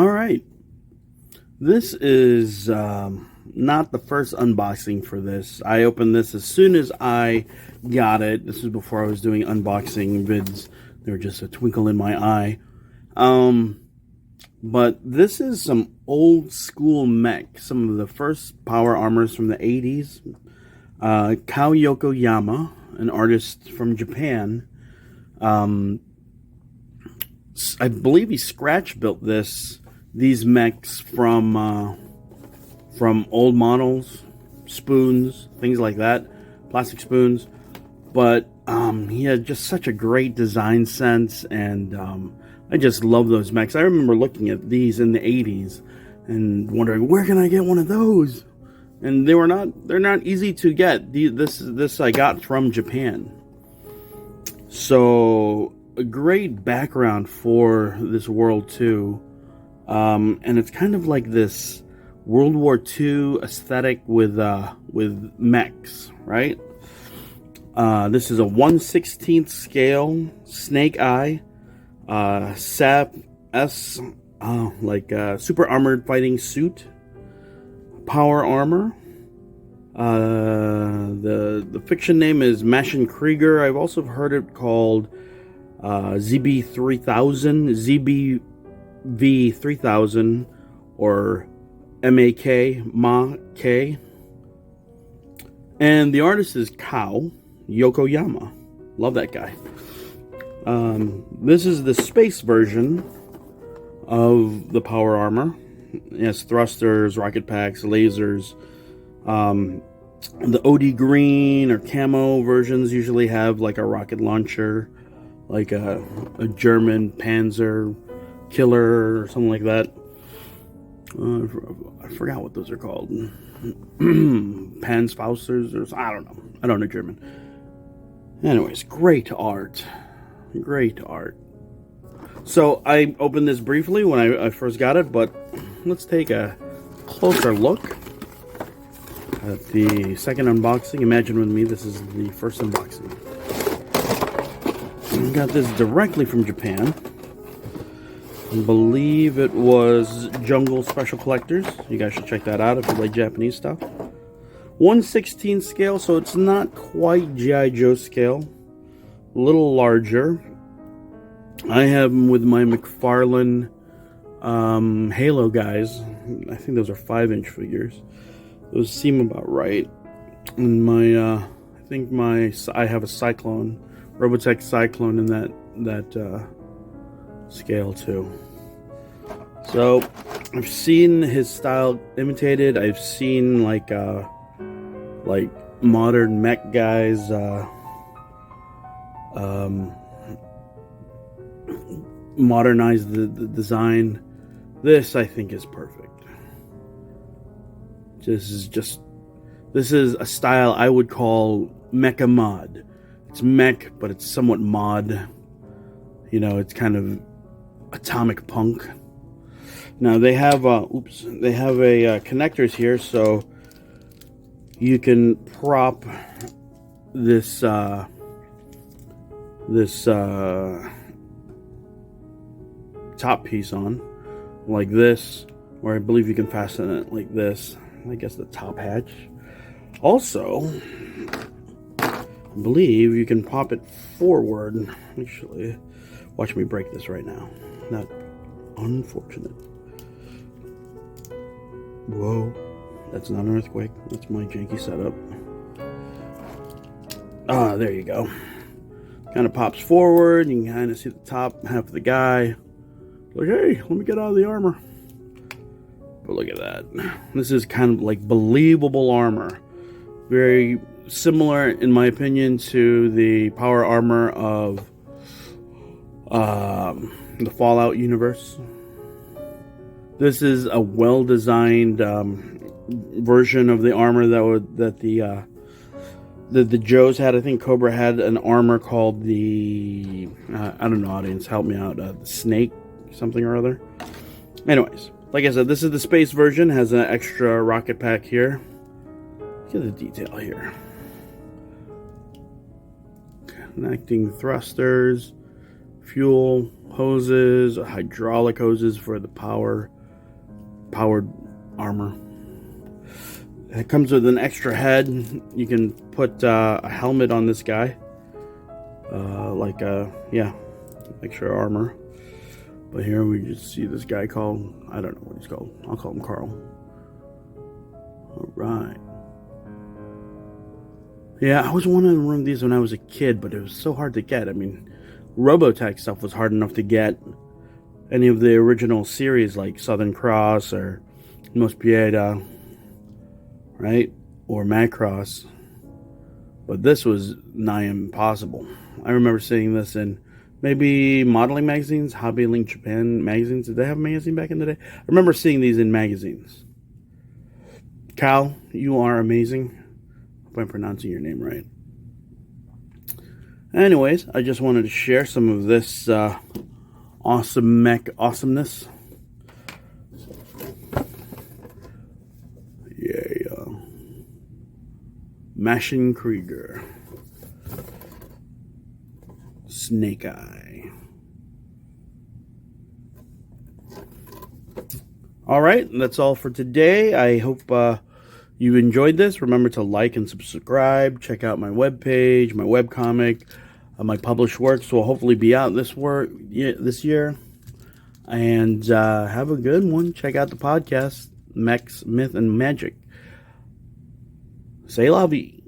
All right. This is not the first unboxing for this. I opened this as soon as I got it. This is before I was doing unboxing vids. They were just a twinkle in my eye. But this is some old school mech. Some of the first power armors from the 80s. Kow Yokoyama, an artist from Japan. I believe he scratch built these mechs from old models, spoons, things like that, plastic spoons. But he had just such a great design sense, and I just love those mechs. I remember looking at these in the 80s and wondering, where can I get one of those? And they're not easy to get. This I got from Japan. So a great background for this world too. And it's kind of like this World War II aesthetic with mechs, right? This is a 1/16 scale Snake Eye S.A.F.S, super armored fighting suit, power armor. The fiction name is Krieger. I've also heard it called ZB3000, ZBV3000, or Ma.K. And the artist is Kow Yokoyama. Love that guy. This is the space version of the power armor. It has thrusters, rocket packs, lasers. The OD green or camo versions usually have like a rocket launcher, like a German Panzer killer or something like that. I forgot what those are called. Panzerfausters, or I don't know German. Anyways, great art. So I opened this briefly when I first got it, but let's take a closer look at the second unboxing. Imagine with me, this is the first unboxing. I got this directly from Japan. I believe it was Jungle Special Collectors. You guys should check that out if you like Japanese stuff. 1/16 scale, so it's not quite G.I. Joe scale. A little larger. I have them with my McFarlane Halo guys. I think those are 5-inch figures. Those seem about right. And I have a Cyclone, Robotech Cyclone in that scale too. So I've seen his style imitated. I've seen like modern mech guys modernize the design. This I think is perfect. This is a style I would call mecha mod. It's mech, but it's somewhat mod. You know, it's kind of atomic punk. Now they have connectors here, so you can prop this top piece on like this, or I believe you can fasten it like this. I guess the top hatch. Also, I believe you can pop it forward. Actually, watch me break this right now. Not unfortunate. Whoa, that's not an earthquake. That's my janky setup. Ah, there you go. Kind of pops forward. You can kind of see the top half of the guy. Like, hey, let me get out of the armor. But look at that. This is kind of like believable armor. Very similar, in my opinion, to the power armor of the Fallout universe. This is a well-designed version of the armor that the Joes had. I think Cobra had an armor called the I don't know, audience, help me out. The Snake something or other. Anyways, like I said, this is the space version. Has an extra rocket pack here. Look at the detail here. Connecting thrusters, fuel, hoses, hydraulic hoses for the powered armor. It comes with an extra head. You can put a helmet on this guy, extra armor. But here we just see this guy called, I don't know what he's called. I'll call him Carl. All right. Yeah, I was wanting one of these when I was a kid, but it was so hard to get. I mean, Robotech stuff was hard enough to get. Any of the original series like Southern Cross or Most Pieta, right? Or Macross. But this was nigh impossible. I remember seeing this in maybe modeling magazines, Hobby Link Japan magazines. Did they have a magazine back in the day? I remember seeing these in magazines. Kow, you are amazing. Hope I'm pronouncing your name right. Anyways, I just wanted to share some of this awesome mech awesomeness. Yeah. Mashin Krieger. Snake Eye. Alright, that's all for today. I hope you enjoyed this. Remember to like and subscribe. Check out my webpage, my webcomic. My published works will hopefully be out this year. And have a good one. Check out the podcast, Mechs, Myth, and Magic. C'est la vie.